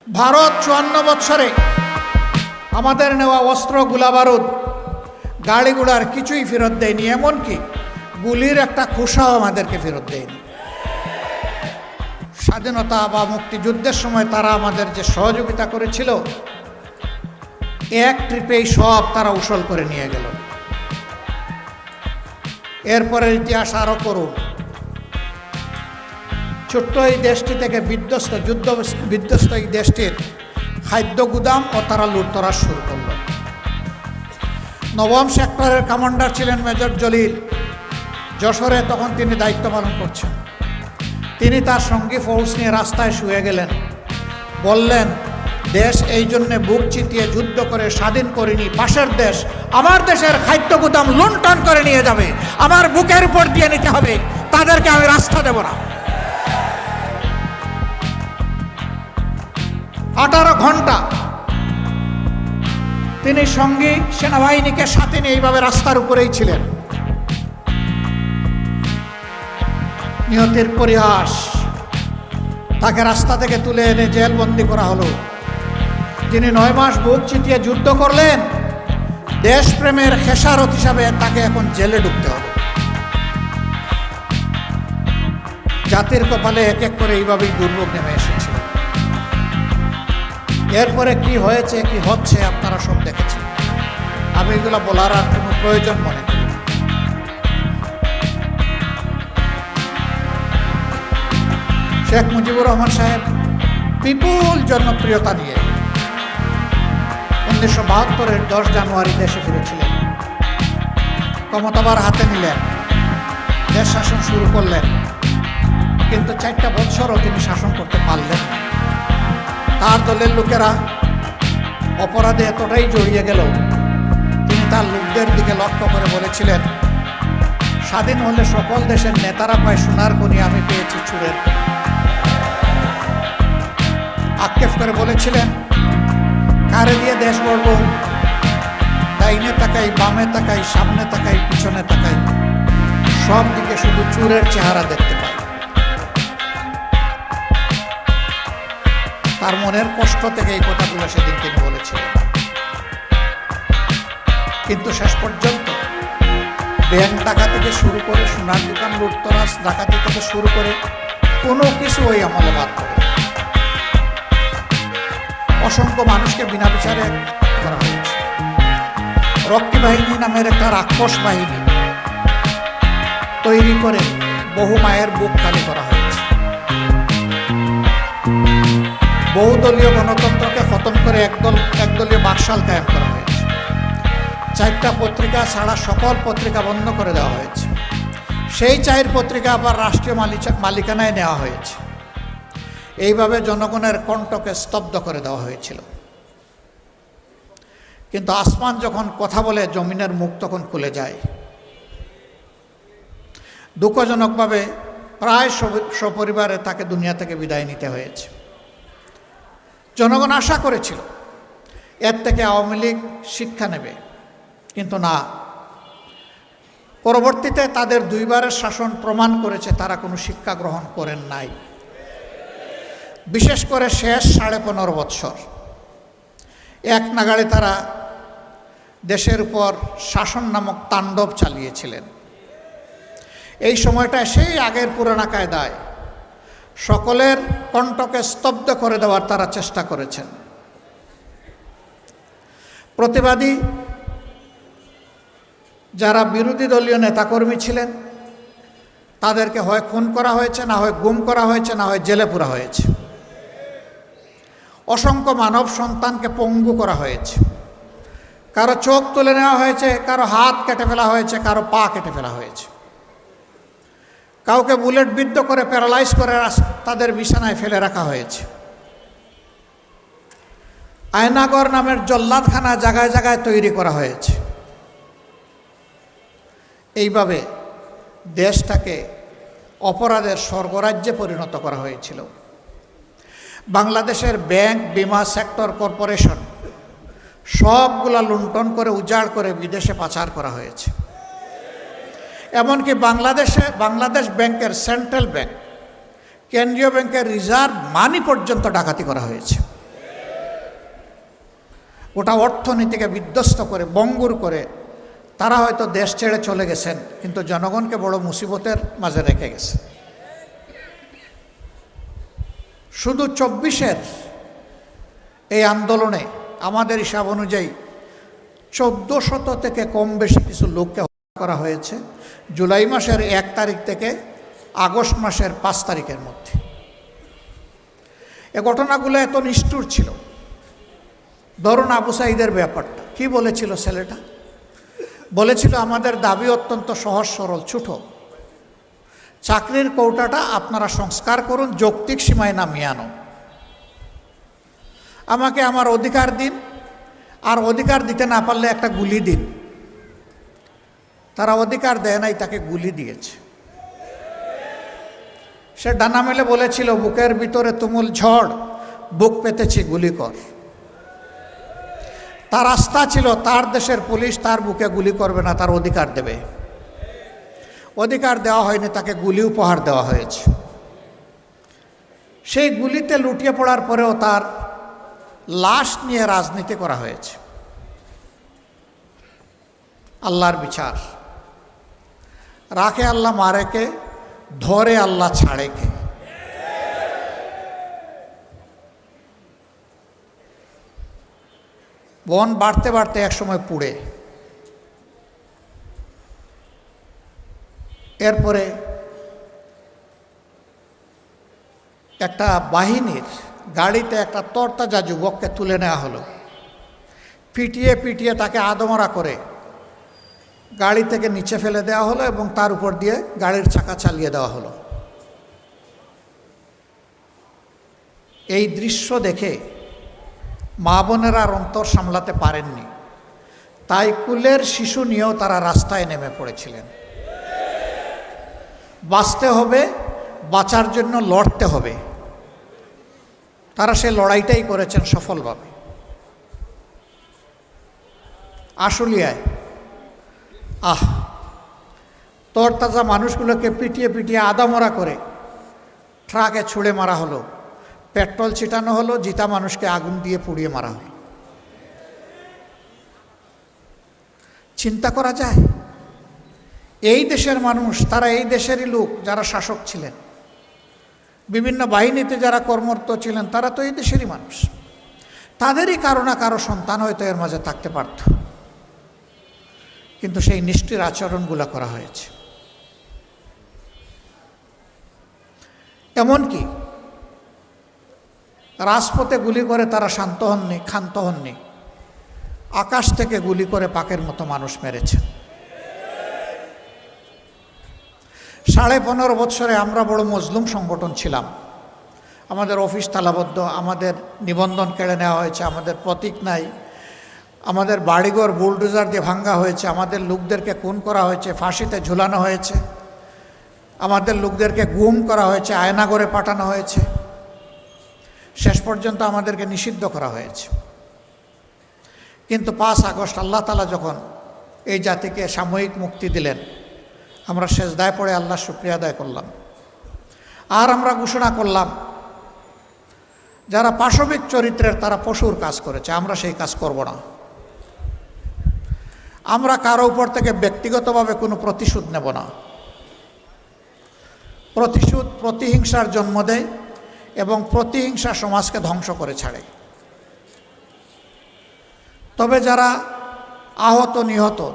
ভারত 54 বছরে আমাদের নেওয়া অস্ত্র, গোলাবারুদ, গাড়ি ঘোড়ার কিছুই ফেরত দেয়নি, এমনকি গুলির একটা খোসাও আমাদেরকে ফেরত দেয়নি। স্বাধীনতা বা মুক্তিযুদ্ধের সময় তারা আমাদের যে সহযোগিতা করেছিল, এক ট্রিপেই সব তারা উসল করে নিয়ে গেল। এরপরের ইতিহাস আরও করুন। ছোট্ট এই দেশটি থেকে যুদ্ধ বিধ্বস্ত এই দেশটির খাদ্য গুদাম ও তারা লুটতরাজ শুরু করল। নবম সেক্টরের কমান্ডার ছিলেন মেজর জলিল, যশোরে তখন তিনি দায়িত্ব পালন করছেন। তিনি তার সঙ্গী ফৌজ নিয়ে রাস্তায় শুয়ে গেলেন, বললেন, দেশ এই জন্যে বুক চিতিয়ে যুদ্ধ করে স্বাধীন করিনি, পাশের দেশ আমার দেশের খাদ্য গুদাম লুণ্ঠন করে নিয়ে যাবে, আমার বুকের উপর দিয়ে নিতে হবে, তাদেরকে আমি রাস্তা দেব না। 18 ঘন্টা তিনি সঙ্গী সেনাবাহিনীকে সাথে নিয়ে এইভাবে রাস্তার উপরেই ছিলেন। নিহতের পরিহাস, তাকে রাস্তা থেকে তুলে এনে জেলবন্দি করা হলো। যিনি 9 মাস বুক চিতিয়ে যুদ্ধ করলেন, দেশপ্রেমের খেসারত হিসাবে তাকে এখন জেলে ঢুকতে হবে। জাতির কপালে এক এক করে এইভাবেই দুর্ভোগ নেমে এসেছিল। এরপরে কি হয়েছে, কি হচ্ছে আপনারা সব দেখেছেন। আমি এগুলো বলার আর কোনো প্রয়োজন মনে করি না। শেখ মুজিবুর রহমান সাহেব বিপুল জনপ্রিয়তা নিয়ে 1972-এর 10 জানুয়ারি দেশে ফিরেছিলেন। ক্ষমতাবার হাতে নিলেন, দেশ শাসন শুরু করলেন, কিন্তু 4টা বছরও তিনি শাসন করতে পারলেন না। তার দলের লোকেরা অপরাধে এতটাই জড়িয়ে গেল, তিনি তার লোকদের দিকে লক্ষ্য করে বলেছিলেন, স্বাধীন হলে সকল দেশের নেতারা পায় সোনার খনি, আমি পেয়েছি চুরের খনি। আক্ষেপ করে বলেছিলেন, কারে দিয়ে দেশ গড়ব, ডাইনে তাকাই, বামে তাকাই, সামনে তাকাই, পিছনে তাকাই, সব দিকে শুধু চুরের চেহারা দেখতে পাই। তার মনের কষ্ট থেকে এই কথাগুলো সেদিন তিনি বলেছিলেন। কিন্তু শেষ পর্যন্ত ব্যাংক ডাকাতি থেকে শুরু করে, সোনার দোকান লুটতরাজ ডাকাতি থেকে শুরু করে কোনো কিছু ওই আমলে বাদ করে অসংখ্য মানুষকে বিনা বিচারে করা হয়েছে। রক্ষী বাহিনী নামের একটা রাক্ষস বাহিনী তৈরি করে বহু মায়ের বুক খালি করা হয়েছে। বহুদলীয় গণতন্ত্রকে খতম করে একদলীয় বাকশাল কায়েম করা হয়েছে। 4টা পত্রিকা ছাড়া সকল পত্রিকা বন্ধ করে দেওয়া হয়েছে। সেই 4 পত্রিকা আবার রাষ্ট্রীয় মালিকানায় নেওয়া হয়েছে। এইভাবে জনগণের কণ্ঠকে স্তব্ধ করে দেওয়া হয়েছিল। কিন্তু আসমান যখন কথা বলে, জমিনের মুখ তখন খুলে যায়। দুঃখজনকভাবে প্রায় সপরিবারে তাকে দুনিয়া থেকে বিদায় নিতে হয়েছে। জনগণ আশা করেছিল এর থেকে আওয়ামী লীগ শিক্ষা নেবে, কিন্তু না। পরবর্তীতে তাদের 2বারের শাসন প্রমাণ করেছে তারা কোনো শিক্ষা গ্রহণ করেন নাই। বিশেষ করে শেষ 15.5 বছর এক নাগাড়ে তারা দেশের উপর শাসন নামক তাণ্ডব চালিয়েছিলেন। এই সময়টায় সেই আগের পুরানা কায়দায় সকলের কণ্ঠকে স্তব্ধ করে দেওয়ার তারা চেষ্টা করেছেন। প্রতিবাদী যারা বিরোধী দলীয় নেতাকর্মী ছিলেন, তাদেরকে হয় খুন করা হয়েছে, না হয় গুম করা হয়েছে, না হয় জেলে পুরা হয়েছে। অসংখ্য মানব সন্তানকে পঙ্গু করা হয়েছে। কারো চোখ তুলে নেওয়া হয়েছে, কারো হাত কেটে ফেলা হয়েছে, কারো পা কেটে ফেলা হয়েছে। কাউকে বুলেট বিদ্ধ করে প্যারালাইজ করে তাদের বিছানায় ফেলে রাখা হয়েছে। আয়নাগর নামের জল্লাদখানা জায়গায় জায়গায় তৈরি করা হয়েছে। এইভাবে দেশটাকে অপরাধের স্বর্গরাজ্যে পরিণত করা হয়েছিল। বাংলাদেশের ব্যাংক, বিমা সেক্টর, কর্পোরেশন সবগুলা লুণ্ঠন করে উজাড় করে বিদেশে পাচার করা হয়েছে। এমনকি বাংলাদেশ ব্যাংকের সেন্ট্রাল ব্যাংক, কেন্দ্রীয় ব্যাংকের রিজার্ভ মানি পর্যন্ত ডাকাতি করা হয়েছে। গোটা অর্থনীতিকে বিধ্বস্ত করে বঙ্গুর করে তারা হয়তো দেশ ছেড়ে চলে গেছেন, কিন্তু জনগণকে বড় মুসিবতের মাঝে রেখে গেছে। শুধু 24-এর এই আন্দোলনে আমাদের হিসাব অনুযায়ী 1400 থেকে কম বেশি কিছু লোককে হত্যা করা হয়েছে জুলাই মাসের 1 তারিখ থেকে আগস্ট মাসের 5 তারিখের মধ্যে। এ ঘটনাগুলো এত নিষ্ঠুর ছিল। ধরুন আবু সাঈদের ব্যাপারটা কি বলেছিল ছেলেটা? বলেছিল আমাদের দাবি অত্যন্ত সহজ সরল ছোট, চাকরির কোটাটা আপনারা সংস্কার করুন, যৌক্তিক সীমায় নামিয়ে আনো, আমাকে আমার অধিকার দিন, আর অধিকার দিতে না পারলে একটা গুলি দিন। তারা অধিকার দেয় নাই, তাকে গুলি দিয়েছে। সে ডানা মেলে বলেছিল বুকের ভিতরে তুমুল ঝড়, বুক পেতেছি গুলি কর। তার আস্থা ছিল তার দেশের পুলিশ তার বুকে গুলি করবে না, তার অধিকার দেবে। অধিকার দেওয়া হয়নি, তাকে গুলি উপহার দেওয়া হয়েছে। সেই গুলিতে লুটিয়ে পড়ার পরেও তার লাশ নিয়ে রাজনীতি করা হয়েছে। আল্লাহর বিচার, রাখে আল্লাহ মারেকে, ধরে আল্লাহ ছাড়েকে। বন বাড়তে বাড়তে একসময় পুড়ে, এরপরে একটা বাহিনীর গাড়িতে একটা তরতাজা যুবককে তুলে নেওয়া হলো, পিটিয়ে পিটিয়ে তাকে আদমরা করে গাড়ি থেকে নিচে ফেলে দেওয়া হলো এবং তার উপর দিয়ে গাড়ির চাকা চালিয়ে দেওয়া হলো। এই দৃশ্য দেখে মা বোনেরা আর অন্তর সামলাতে পারেননি, তাই কুলের শিশু নিয়েও তারা রাস্তায় নেমে পড়েছিলেন। বাঁচতে হবে, বাঁচার জন্য লড়তে হবে। তারা সে লড়াইটাই করেছেন সফলভাবে। আশুলিয়ায় তরতাজা মানুষগুলোকে পিটিয়ে পিটিয়ে আদামরা করে ট্রাকে ছুঁড়ে মারা হলো, পেট্রোল ছিটানো হলো, জিতা মানুষকে আগুন দিয়ে পুড়িয়ে মারা হলো। চিন্তা করা যায়? এই দেশের মানুষ, তারা এই দেশেরই লোক যারা শাসক ছিলেন, বিভিন্ন বাহিনীতে যারা কর্মরত ছিলেন, তারা তো এই দেশেরই মানুষ। তাদেরই কারো না কারো সন্তান হয়তো এর মাঝে থাকতে পারত, কিন্তু সেই নিষ্ঠুর আচরণগুলো করা হয়েছে। এমনকি রাজপথে গুলি করে তারা শান্ত হননি, ক্ষান্ত হননি, আকাশ থেকে গুলি করে পাকের মতো মানুষ মেরেছেন। 15.5 বৎসরে আমরা বড় মজলুম সংগঠন ছিলাম। আমাদের অফিস তালাবদ্ধ, আমাদের নিবন্ধন কেড়ে নেওয়া হয়েছে, আমাদের প্রতীক নাই, আমাদের বাড়িঘর বুলডোজার দিয়ে ভাঙ্গা হয়েছে, আমাদের লোকদেরকে খুন করা হয়েছে, ফাঁসিতে ঝুলানো হয়েছে, আমাদের লোকদেরকে গুম করা হয়েছে, আয়নাগরে পাঠানো হয়েছে, শেষ পর্যন্ত আমাদেরকে নিষিদ্ধ করা হয়েছে। কিন্তু 5 আগস্ট আল্লাহ তাআলা যখন এই জাতিকে সাময়িক মুক্তি দিলেন, আমরা সেজদায় পড়ে আল্লাহর শুকরিয়া আদায় করলাম। আর আমরা ঘোষণা করলাম যারা পাশবিক চরিত্রের তারা পশুর কাজ করেছে, আমরা সেই কাজ করব না। আমরা কারো উপর থেকে ব্যক্তিগতভাবে কোনো প্রতিশোধ নেব না। প্রতিশোধ প্রতিহিংসার জন্ম দেয় এবং প্রতিহিংসা সমাজকে ধ্বংস করে ছাড়ে। তবে যারা আহত,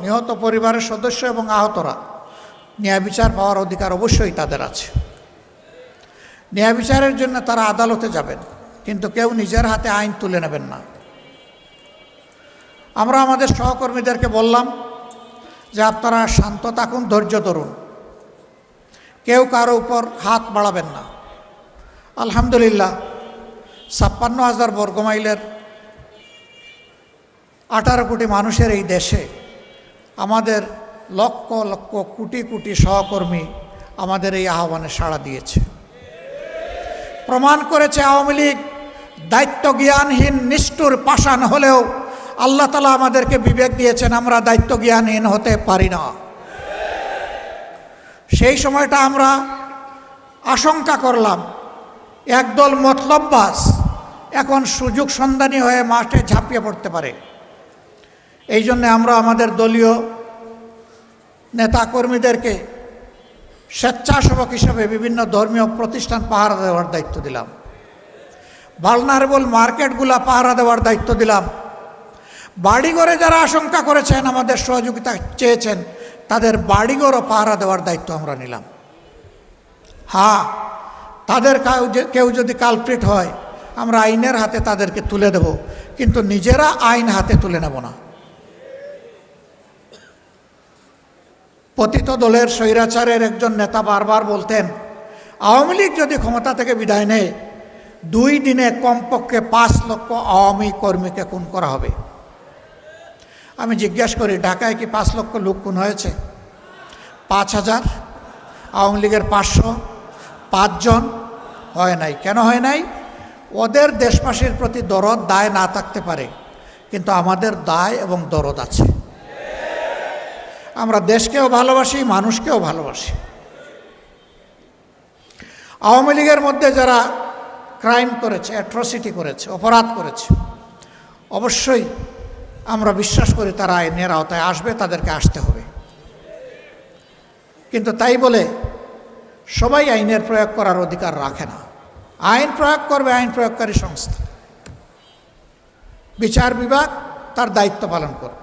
নিহত পরিবারের সদস্য এবং আহতরা, ন্যায় বিচার পাওয়ার অধিকার অবশ্যই তাদের আছে। ন্যায় বিচারের জন্য তারা আদালতে যাবেন, কিন্তু কেউ নিজের হাতে আইন তুলে নেবেন না। আমরা আমাদের সহকর্মীদেরকে বললাম যে আপনারা শান্ত থাকুন, ধৈর্য ধরুন, কেউ কারো উপর হাত বাড়াবেন না। আলহামদুলিল্লাহ 56,000 বর্গমাইলের 18 কোটি মানুষের এই দেশে আমাদের লক্ষ লক্ষ কোটি কোটি সহকর্মী আমাদের এই আহ্বানে সাড়া দিয়েছে। প্রমাণ করেছে আওয়ামী লীগ দায়িত্ব জ্ঞানহীন, নিষ্ঠুর, পাষাণ হলেও আল্লাহ তাআলা আমাদেরকে বিবেক দিয়েছেন, আমরা দায়িত্ব জ্ঞানহীন হতে পারি না। সেই সময়টা আমরা আশঙ্কা করলাম একদল মতলববাজ এখন সুযোগ সন্ধানী হয়ে মাঠে ঝাঁপিয়ে পড়তে পারে। এই জন্যে আমরা আমাদের দলীয় নেতাকর্মীদেরকে স্বেচ্ছাসেবক হিসাবে বিভিন্ন ধর্মীয় প্রতিষ্ঠান পাহারা দেওয়ার দায়িত্ব দিলাম, ভালনারেবল মার্কেটগুলা পাহারা দেওয়ার দায়িত্ব দিলাম। বাড়িঘরে যারা আশঙ্কা করেছেন, আমাদের সহযোগিতা চেয়েছেন, তাদের বাড়িঘরও পাহারা দেওয়ার দায়িত্ব আমরা নিলাম। হ্যাঁ, তাদের কেউ যদি কালপ্রিট হয়, আমরা আইনের হাতে তাদেরকে তুলে দেব, কিন্তু নিজেরা আইন হাতে তুলে নেব না। পতিত দলের স্বৈরাচারের একজন নেতা বারবার বলতেন, আওয়ামী লীগ যদি ক্ষমতা থেকে বিদায় নেয়, 2 দিনে কমপক্ষে 5 লক্ষ আওয়ামী কর্মীকে খুন করা হবে। আমি জিজ্ঞাসা করি, ঢাকায় কি 5 লক্ষ লোক খুন হয়েছে? 5000? আওয়ামী লীগের 500? 5 জন? হয় নাই। কেন হয় নাই? ওদের দেশবাসীর প্রতি দরদ দায় না থাকতে পারে, কিন্তু আমাদের দায় এবং দরদ আছে। আমরা দেশকেও ভালোবাসি, মানুষকেও ভালোবাসি। আওয়ামী লীগের মধ্যে যারা ক্রাইম করেছে, অ্যাট্রসিটি করেছে, অপরাধ করেছে, অবশ্যই আমরা বিশ্বাস করি তারা আইনের আওতায় আসবে, তাদেরকে আসতে হবে। কিন্তু তাই বলে সবাই আইনের প্রয়োগ করার অধিকার রাখে না। আইন প্রয়োগ করবে আইন প্রয়োগকারী সংস্থা, বিচার বিভাগ তার দায়িত্ব পালন করবে।